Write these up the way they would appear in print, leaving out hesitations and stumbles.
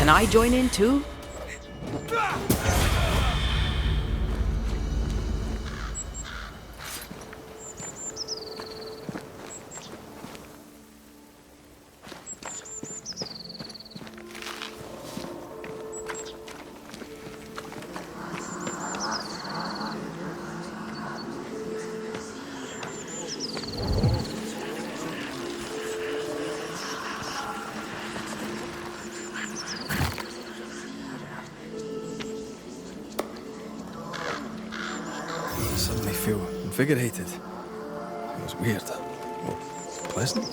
Can I join in too? I feel invigorated. It was weird. Well, pleasant.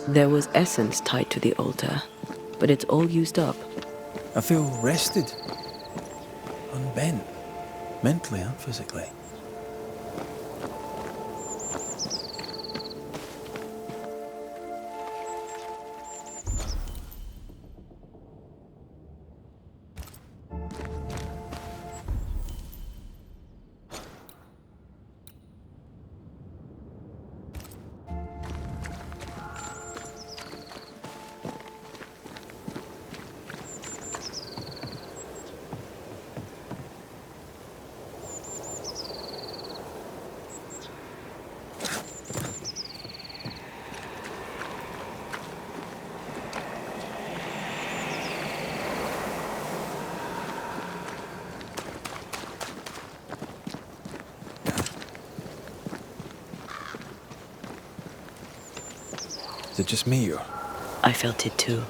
There was essence tied to the altar, but it's all used up. I feel rested. Unbent. Mentally and physically. Is it just me or? I felt it too.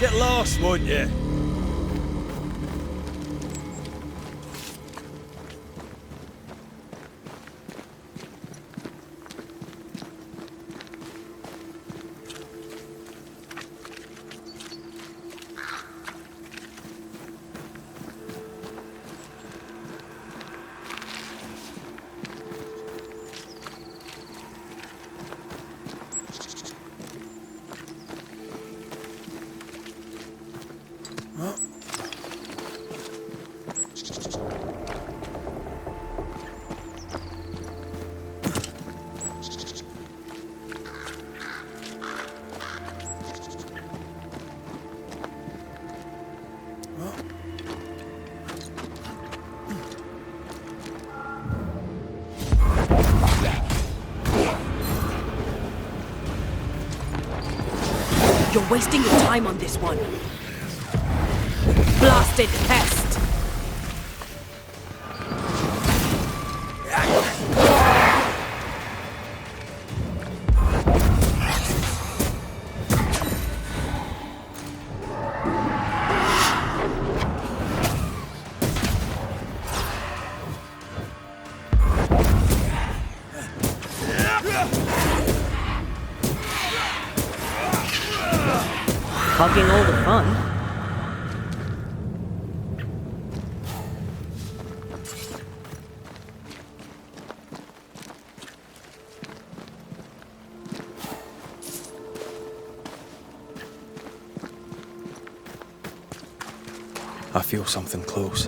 Get lost, won't you? You're wasting your time on this one. Blasted pest! Hogging all the fun. I feel something close.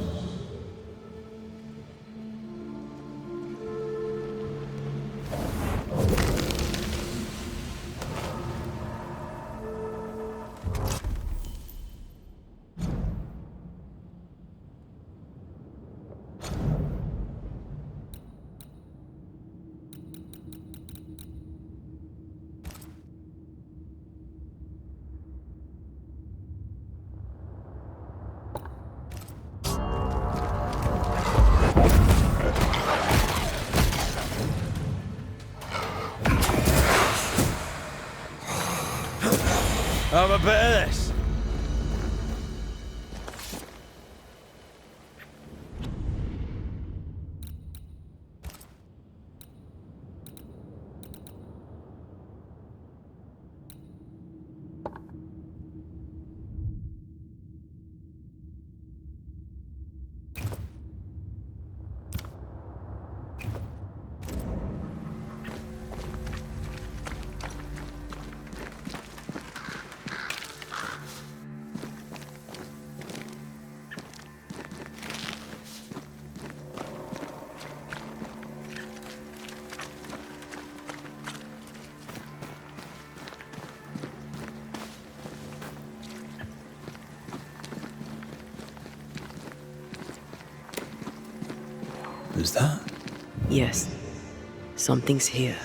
Have a bit of this. Is that? Yes. Something's here.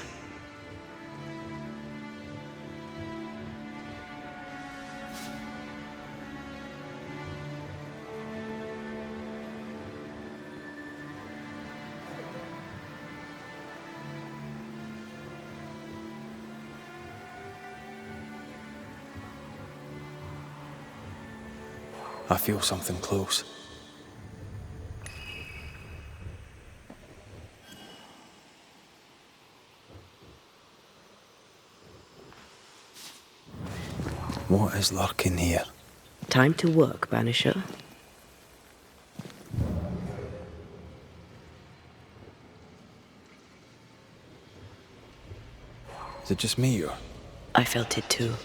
I feel something close. What is lurking here? Time to work, Banisher. Is it just me or? I felt it too.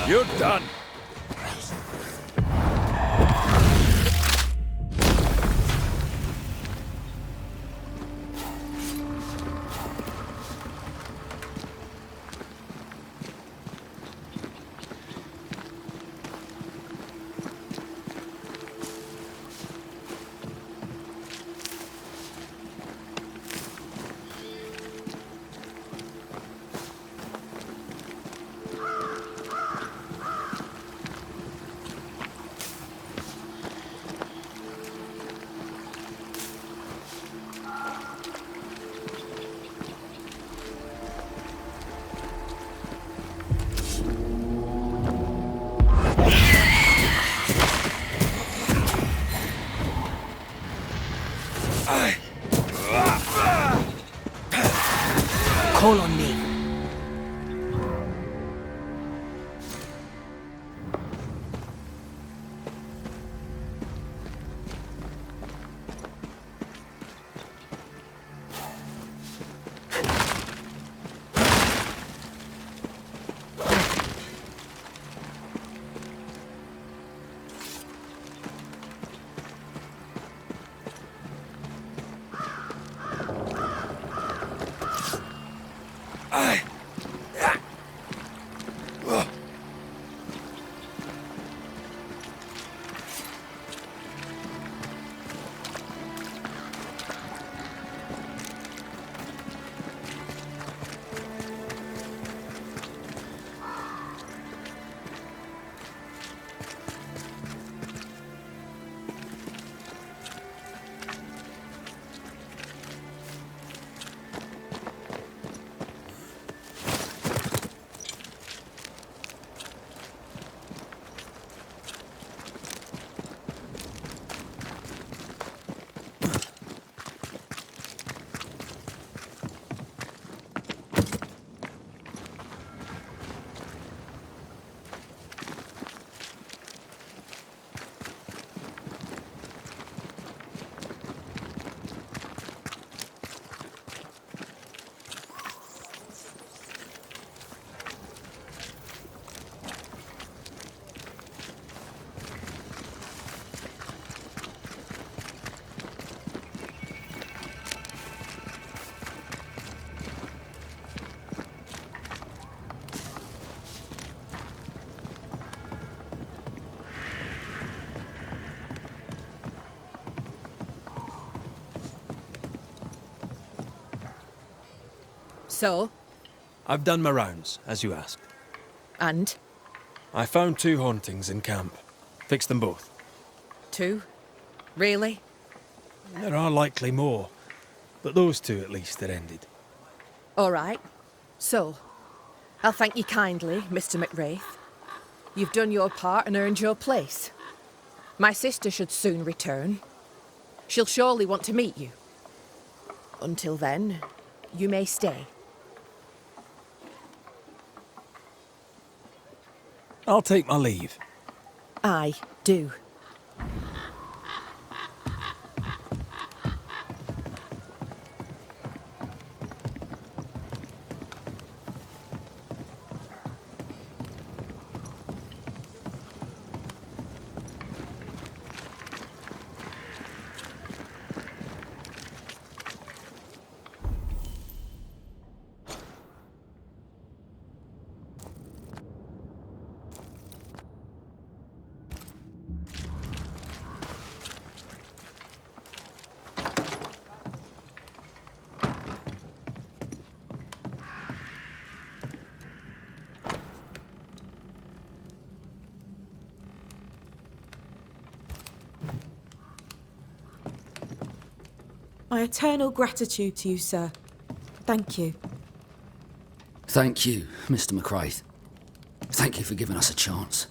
You're done. Call on me. So? I've done my rounds, as you asked. And? I found 2 hauntings in camp. Fixed them both. 2? Really? There are likely more, but those 2 at least are ended. All right. So, I'll thank you kindly, Mr. McWraith. You've done your part and earned your place. My sister should soon return. She'll surely want to meet you. Until then, you may stay. I'll take my leave. Aye, do. My eternal gratitude to you, sir. Thank you. Thank you, Mr. McWraith. Thank you for giving us a chance.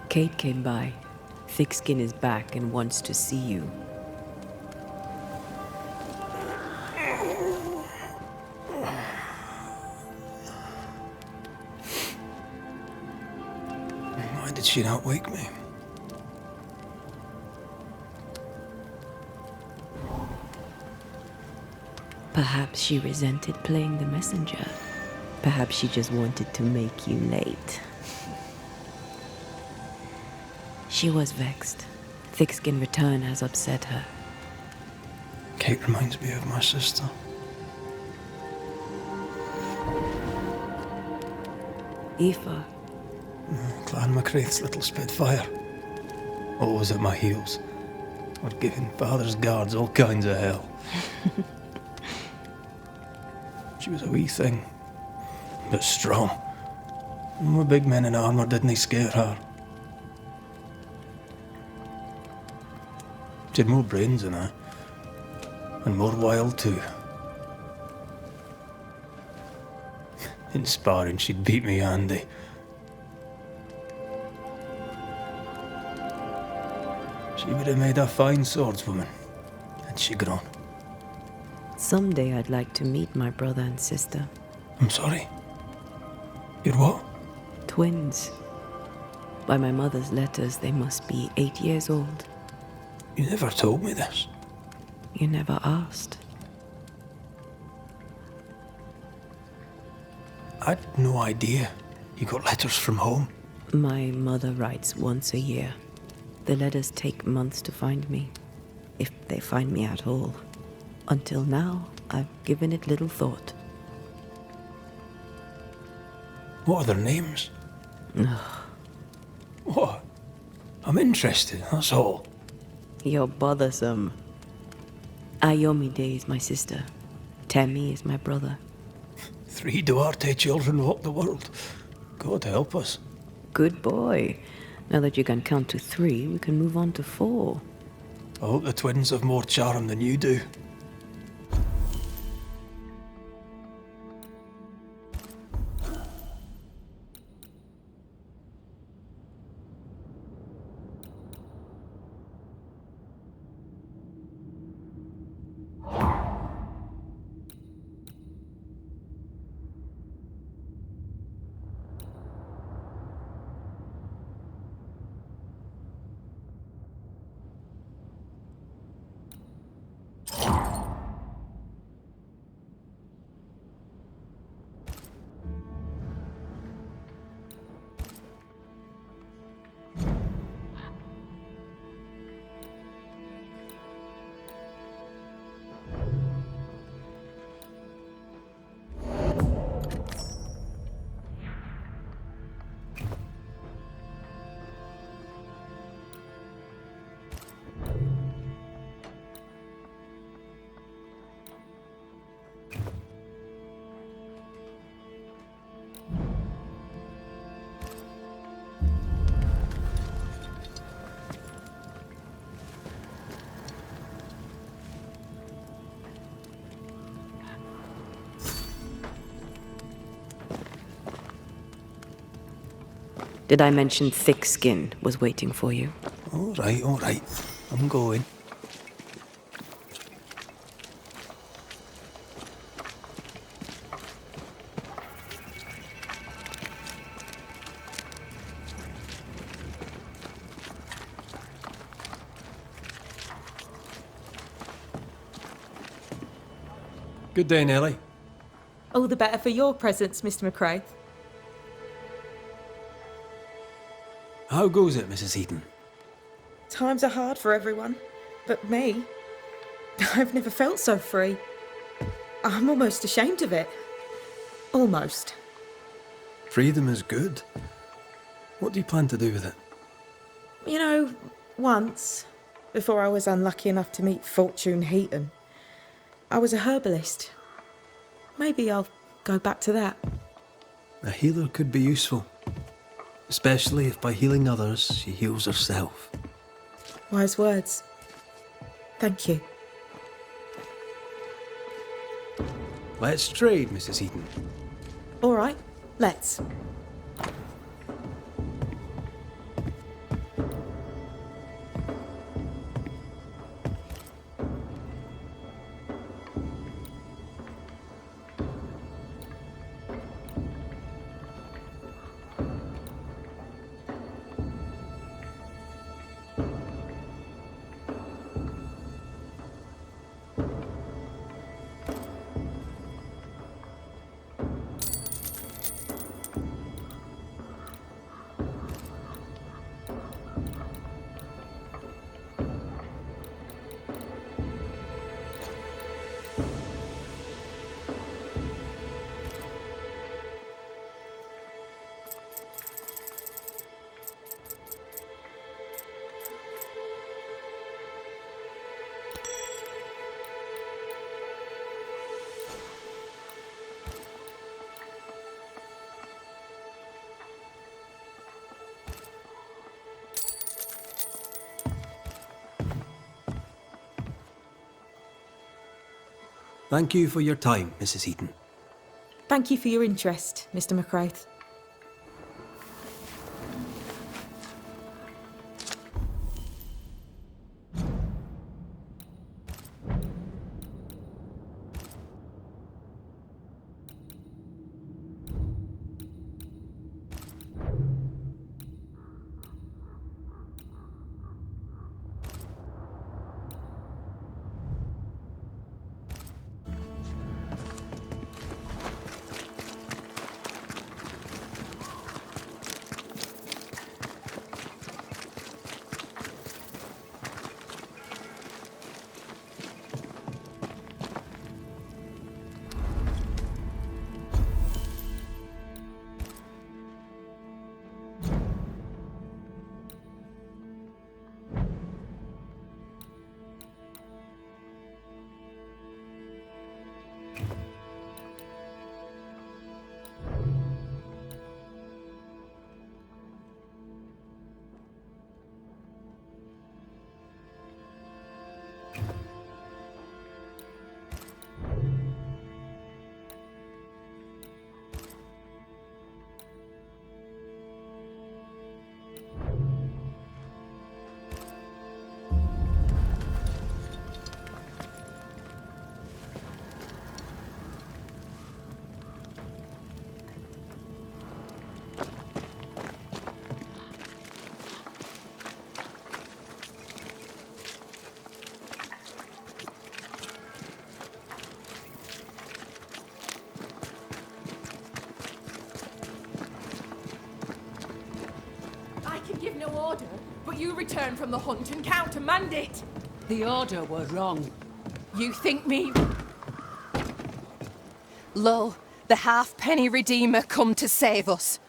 Kate came by. Thickskin is back and wants to see you. Why did she not wake me? Perhaps she resented playing the messenger. Perhaps she just wanted to make you late. She was vexed. Thickskin return has upset her. Kate reminds me of my sister. Aoife, Clan McWraith's little spitfire. Always at my heels. Or giving father's guards all kinds of hell. She was a wee thing, but strong. And the big men in armour didn't scare her. She had more brains than I, and more wild too. In sparring, she'd beat me handy. She would have made a fine swordswoman, had she grown. someday I'd like to meet my brother and sister. I'm sorry. You're what? Twins. By my mother's letters, they must be 8 years old. You never told me this. You never asked. I'd no idea. You got letters from home? My mother writes once a year. The letters take months to find me, if they find me at all. Until now, I've given it little thought. What are their names? What? I'm interested, that's all. You're bothersome. Ayomide is my sister. Temi is my brother. 3 Duarte children walk the world. God help us. Good boy. Now that you can count to 3, we can move on to 4. I hope the twins have more charm than you do. Did I mention thick skin was waiting for you? All right. I'm going. Good day, Nellie. All the better for your presence, Mr. McRae. How goes it, Mrs. Eaton? Times are hard for everyone, but me, I've never felt so free. I'm almost ashamed of it. Almost. Freedom is good. What do you plan to do with it? You know, once, before I was unlucky enough to meet Fortune Heaton, I was a herbalist. Maybe I'll go back to that. A healer could be useful. Especially if by healing others, she heals herself. Wise words. Thank you. Let's trade, Mrs. Eaton. All right, let's. Thank you for your time, Mrs. Eaton. Thank you for your interest, Mr. McRae. I can give no order, but you return from the hunt and countermand it. The order were wrong. You think me... Lo, the halfpenny Redeemer come to save us.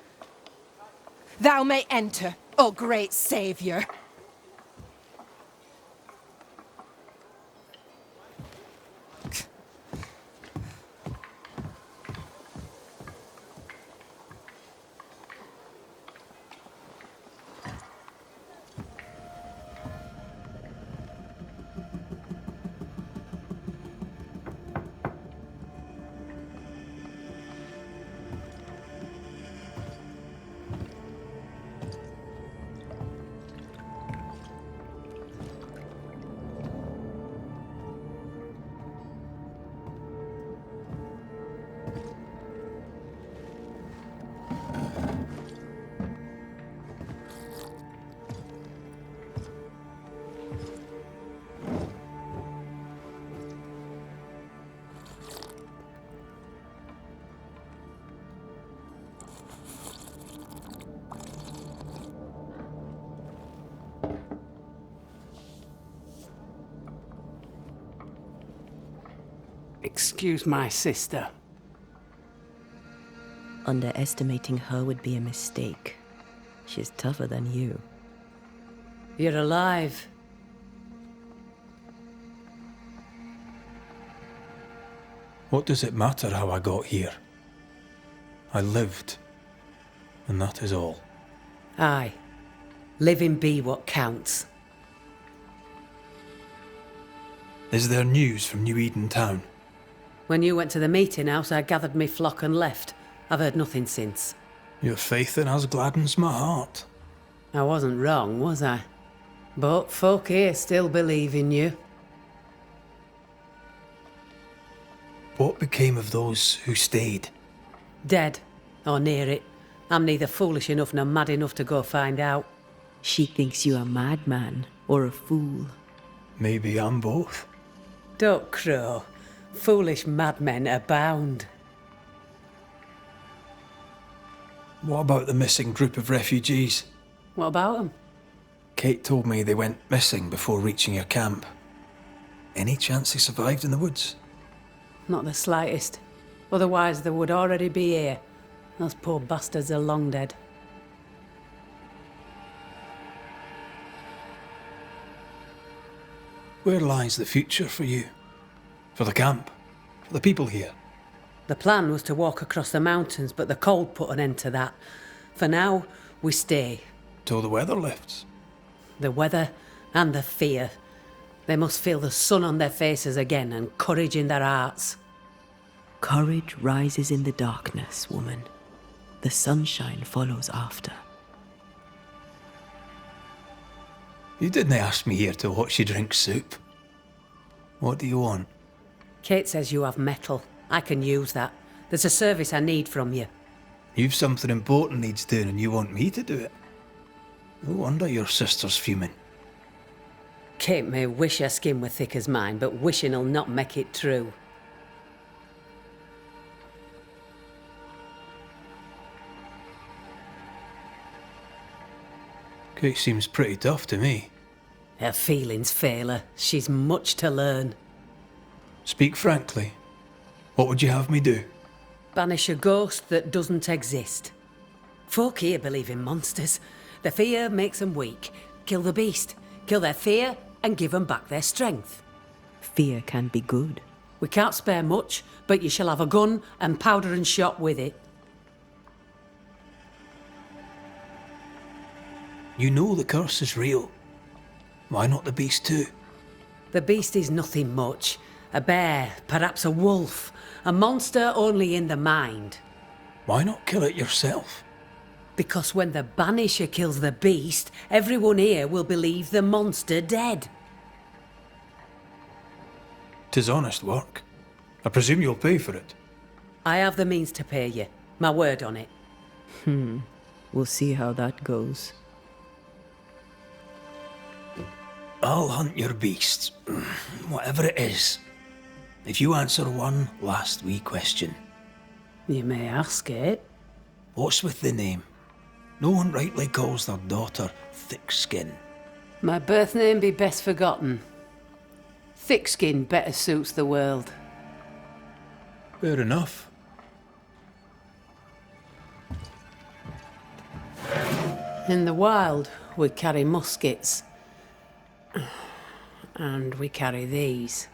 Thou may enter, O great saviour. Excuse my sister. Underestimating her would be a mistake. She's tougher than you. You're alive. What does it matter how I got here? I lived, and that is all. Aye. Living be what counts. Is there news from New Eden town? When you went to the meeting house, I gathered me flock and left. I've heard nothing since. Your faith in us gladdens my heart. I wasn't wrong, was I? But folk here still believe in you. What became of those who stayed? Dead, or near it. I'm neither foolish enough nor mad enough to go find out. She thinks you a madman or a fool. Maybe I'm both. Don't crow. Foolish madmen abound. What about the missing group of refugees? What about them? Kate told me they went missing before reaching your camp. Any chance they survived in the woods? Not the slightest. Otherwise they would already be here. Those poor bastards are long dead. Where lies the future for you? For the camp? For the people here? The plan was to walk across the mountains, but the cold put an end to that. For now, we stay. Till the weather lifts. The weather and the fear. They must feel the sun on their faces again and courage in their hearts. Courage rises in the darkness, woman. The sunshine follows after. You didn't ask me here to watch you drink soup. What do you want? Kate says you have metal. I can use that. There's a service I need from you. You've something important needs doing and you want me to do it. No wonder your sister's fuming. Kate may wish her skin were thick as mine, but wishing'll not make it true. Kate seems pretty tough to me. Her feelings fail her. She's much to learn. Speak frankly. What would you have me do? Banish a ghost that doesn't exist. Folk here believe in monsters. The fear makes them weak. Kill the beast. Kill their fear and give them back their strength. Fear can be good. We can't spare much, but you shall have a gun and powder and shot with it. You know the curse is real. Why not the beast too? The beast is nothing much. A bear, perhaps a wolf. A monster only in the mind. Why not kill it yourself? Because when the Banisher kills the beast, everyone here will believe the monster dead. 'Tis honest work. I presume you'll pay for it. I have the means to pay you. My word on it. We'll see how that goes. I'll hunt your beast, whatever it is, if you answer one last wee question. You may ask it. What's with the name? No one rightly calls their daughter Thick-Skin. My birth name be best forgotten. Thick skin better suits the world. Fair enough. In the wild, we carry muskets. And we carry these.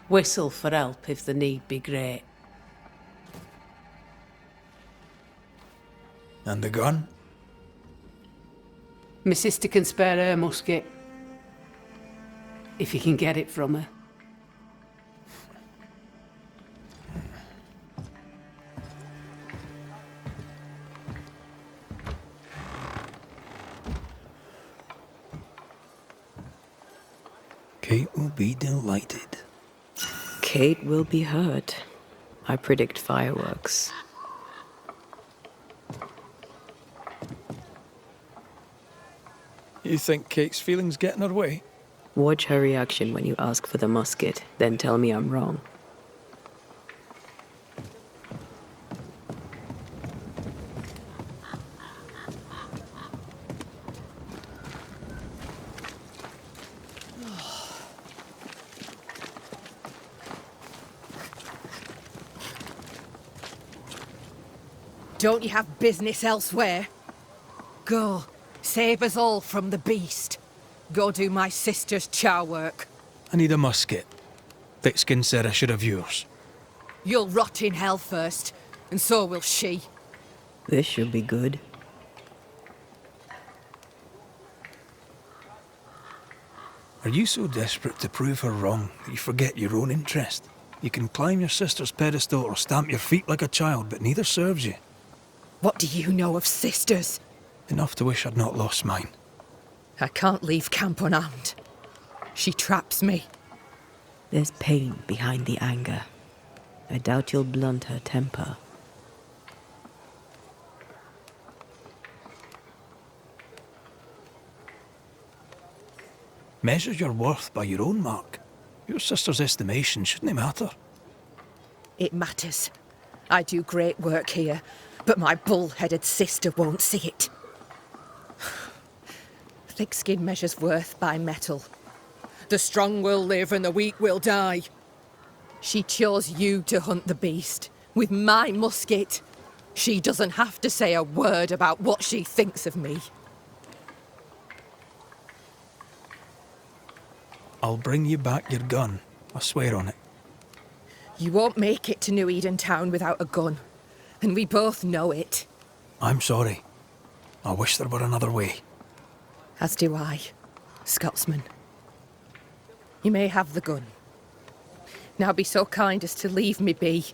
Whistle for help if the need be great. And the gun? My sister can spare her musket. If you can get it from her. Kate will be delighted. Kate will be hurt. I predict fireworks. You think Kate's feelings get in her way? Watch her reaction when you ask for the musket, then tell me I'm wrong. Don't you have business elsewhere? Go, save us all from the beast. Go do my sister's char work. I need a musket. Thick-Skin said I should have yours. You'll rot in hell first, and so will she. This should be good. Are you so desperate to prove her wrong that you forget your own interest? You can climb your sister's pedestal or stamp your feet like a child, but neither serves you. What do you know of sisters? Enough to wish I'd not lost mine. I can't leave camp unarmed. She traps me. There's pain behind the anger. I doubt you'll blunt her temper. Measure your worth by your own mark. Your sister's estimation shouldn't matter. It matters. I do great work here, but my bull-headed sister won't see it. Thick-Skin measures worth by metal. The strong will live and the weak will die. She chose you to hunt the beast with my musket. She doesn't have to say a word about what she thinks of me. I'll bring you back your gun. I swear on it. You won't make it to New Eden Town without a gun, and we both know it. I'm sorry. I wish there were another way. As do I, Scotsman. You may have the gun. Now be so kind as to leave me be.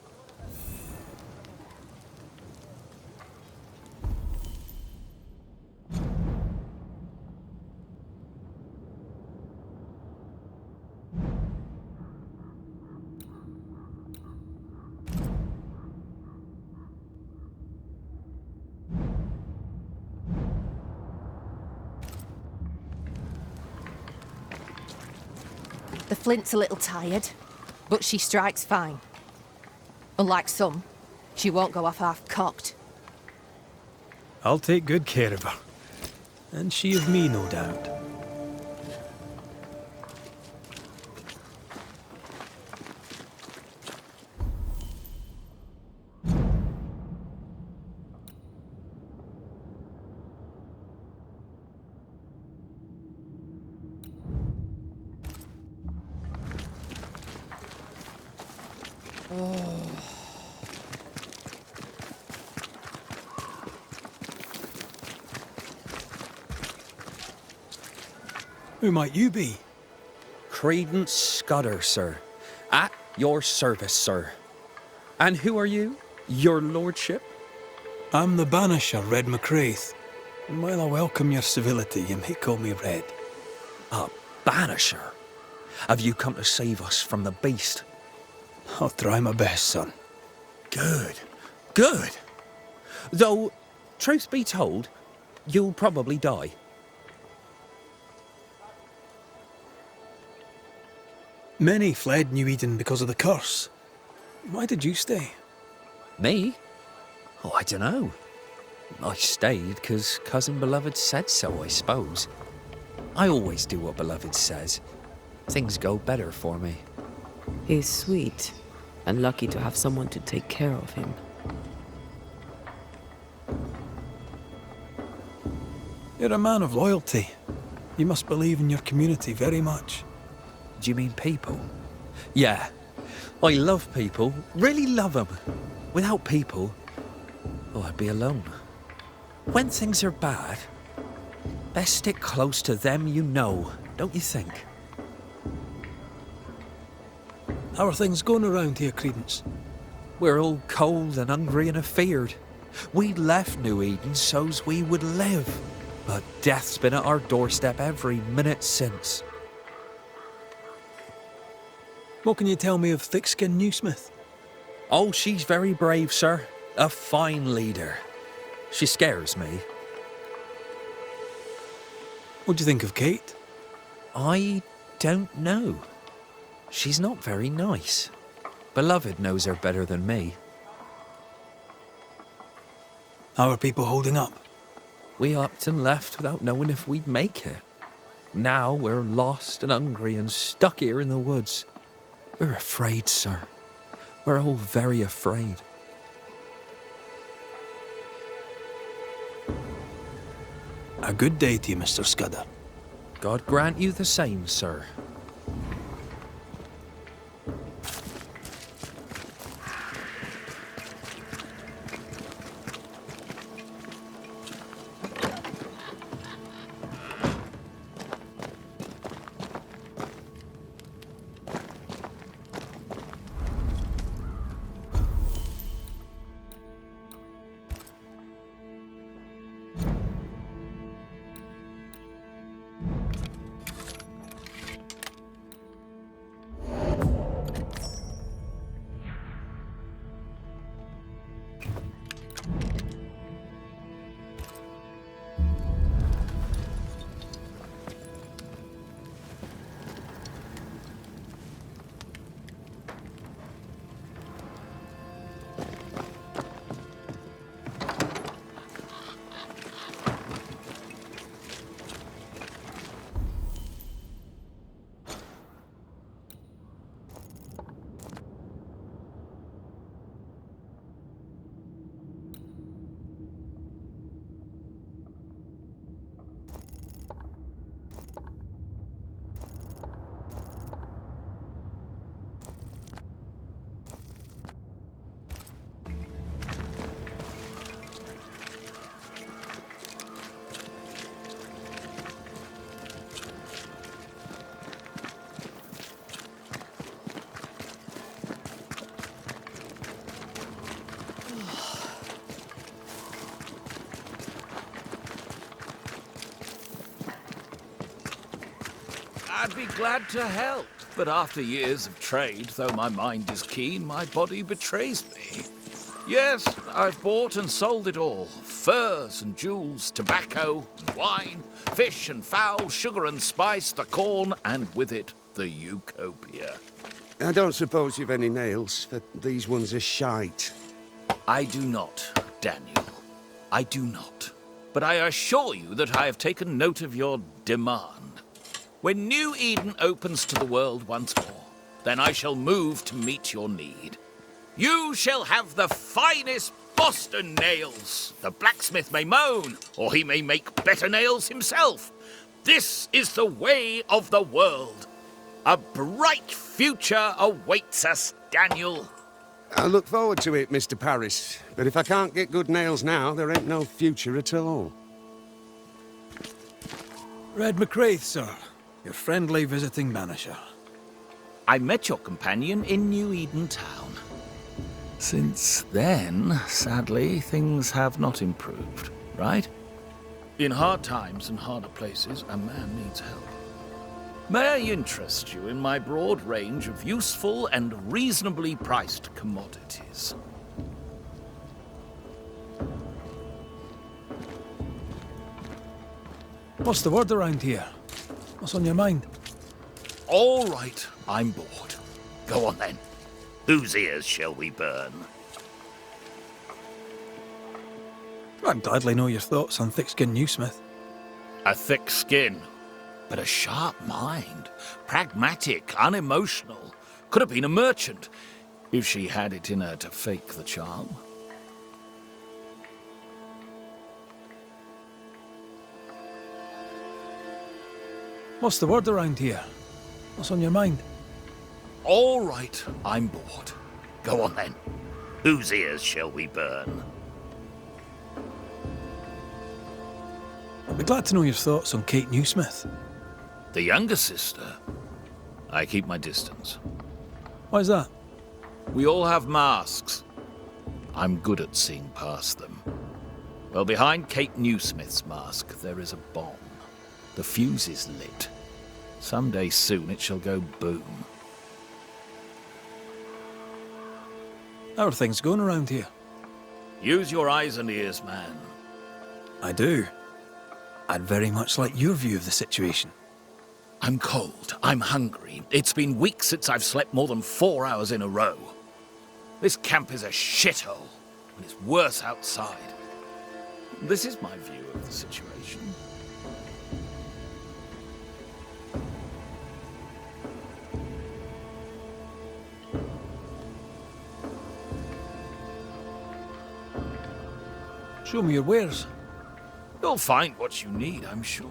The flint's a little tired, but she strikes fine. Unlike some, she won't go off half-cocked. I'll take good care of her. And she of me, no doubt. Who might you be? Credence Scudder, sir. At your service, sir. And who are you? Your lordship? I'm the Banisher, Red McCraith. And while I welcome your civility, you may call me Red. A banisher? Have you come to save us from the beast? I'll try my best, son. Good. Good. Though, truth be told, you'll probably die. Many fled New Eden because of the curse. Why did you stay? Me? Oh, I dunno. I stayed because Cousin Beloved said so, I suppose. I always do what Beloved says. Things go better for me. He's sweet, and lucky to have someone to take care of him. You're a man of loyalty. You must believe in your community very much. Do you mean people? Yeah. I love people. Really love them. Without people, oh, I'd be alone. When things are bad, best stick close to them you know, don't you think? How are things going around here, Credence? We're all cold and hungry and afeared. We left New Eden so's we would live. But death's been at our doorstep every minute since. What can you tell me of Thick-Skinned Newsmith? Oh, she's very brave, sir. A fine leader. She scares me. What do you think of Kate? I don't know. She's not very nice. Beloved knows her better than me. How are people holding up? We upped and left without knowing if we'd make it. Now we're lost and hungry and stuck here in the woods. We're afraid, sir. We're all very afraid. A good day to you, Mr. Scudder. God grant you the same, sir. I'd be glad to help, but after years of trade, though my mind is keen, my body betrays me. Yes, I've bought and sold it all. Furs and jewels, tobacco and wine, fish and fowl, sugar and spice, the corn, and with it, the Utopia. I don't suppose you've any nails, but these ones are shite. I do not, Daniel. I do not. But I assure you that I have taken note of your demand. When New Eden opens to the world once more, then I shall move to meet your need. You shall have the finest Boston nails. The blacksmith may moan, or he may make better nails himself. This is the way of the world. A bright future awaits us, Daniel. I look forward to it, Mr. Paris. But if I can't get good nails now, there ain't no future at all. Red McCraith, sir. Your friendly visiting banisher. I met your companion in New Eden Town. Since then, sadly, things have not improved, right? In hard times and harder places, a man needs help. May I interest you in my broad range of useful and reasonably priced commodities? What's the word around here? What's on your mind? All right, I'm bored. Go on then. Whose ears shall we burn? I'd gladly know your thoughts on thick-skinned Newsmith. A thick skin, but a sharp mind. Pragmatic, unemotional. Could have been a merchant, if she had it in her to fake the charm. What's the word around here? What's on your mind? All right, I'm bored. Go on then. Whose ears shall we burn? I'd be glad to know your thoughts on Kate Newsmith. The younger sister. I keep my distance. Why's that? We all have masks. I'm good at seeing past them. Well, behind Kate Newsmith's mask, there is a bomb. The fuse is lit. Someday soon it shall go boom. How are things going around here? Use your eyes and ears, man. I do. I'd very much like your view of the situation. I'm cold. I'm hungry. It's been weeks since I've slept more than 4 hours in a row. This camp is a shithole, and it's worse outside. This is my view of the situation. Show me your wares. You'll find what you need, I'm sure.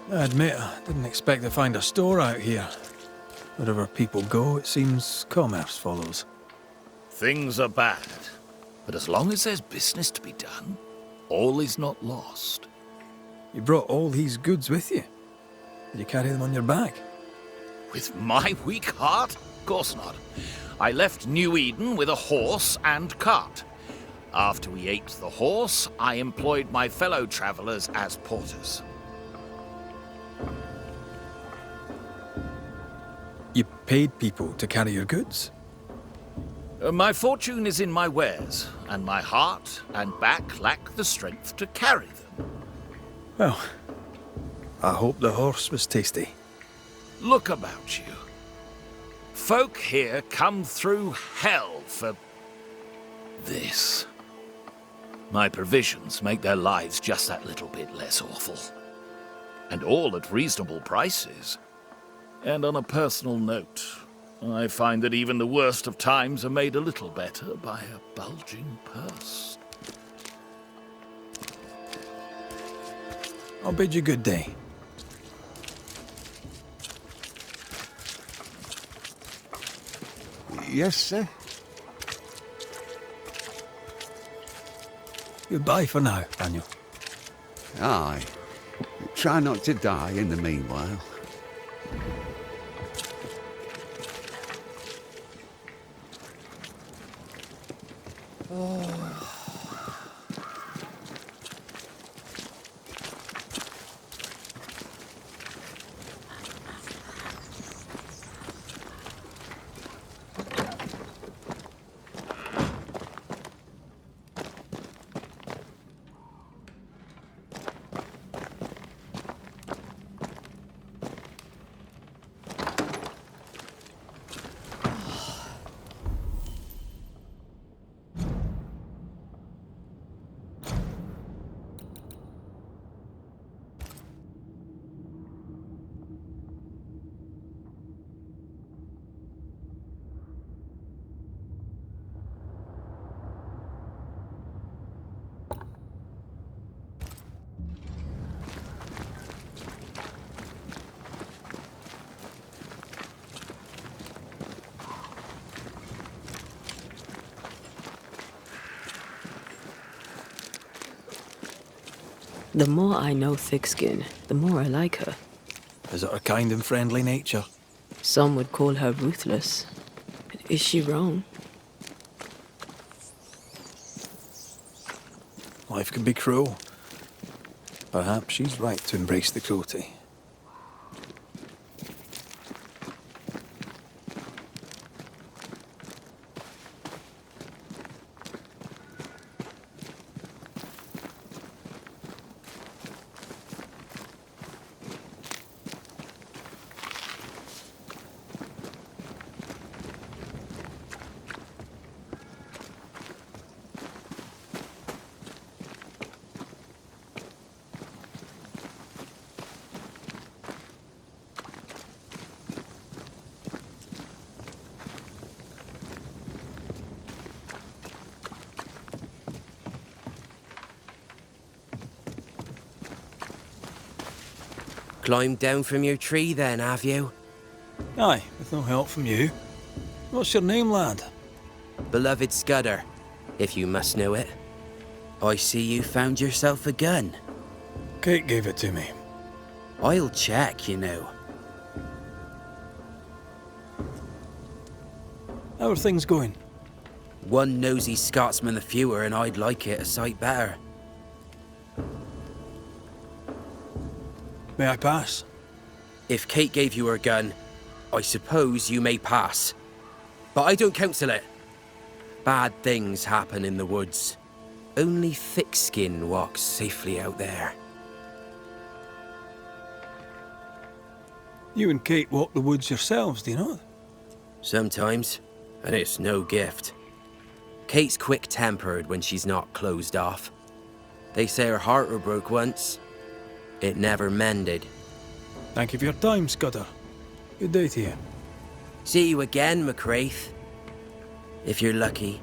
I admit, I didn't expect to find a store out here. Wherever people go, it seems commerce follows. Things are bad, but as long as there's business to be done, all is not lost. You brought all these goods with you. Did you carry them on your back? With my weak heart? Of course not. I left New Eden with a horse and cart. After we ate the horse, I employed my fellow travelers as porters. You paid people to carry your goods? My fortune is in my wares, and my heart and back lack the strength to carry them. Well, I hope the horse was tasty. Look about you. Folk here come through hell for this. My provisions make their lives just that little bit less awful. And all at reasonable prices. And on a personal note, I find that even the worst of times are made a little better by a bulging purse. I'll bid you good day. Yes, sir? Goodbye for now, Daniel. Aye. Try not to die in the meanwhile. The more I know Thickskin, the more I like her. Is it her kind and friendly nature? Some would call her ruthless. But is she wrong? Life can be cruel. Perhaps she's right to embrace the cruelty. Climbed down from your tree then, have you? Aye, with no help from you. What's your name, lad? Beloved Scudder, if you must know it. I see you found yourself a gun. Kate gave it to me. I'll check, you know. How are things going? One nosy Scotsman the fewer, and I'd like it a sight better. May I pass? If Kate gave you her gun, I suppose you may pass. But I don't counsel it. Bad things happen in the woods. Only Thickskin walks safely out there. You and Kate walk the woods yourselves, do you not? Sometimes, and it's no gift. Kate's quick-tempered when she's not closed off. They say her heart were broke once. It never mended. Thank you for your time, Scudder. Good day to you. See you again, McCraith. If you're lucky.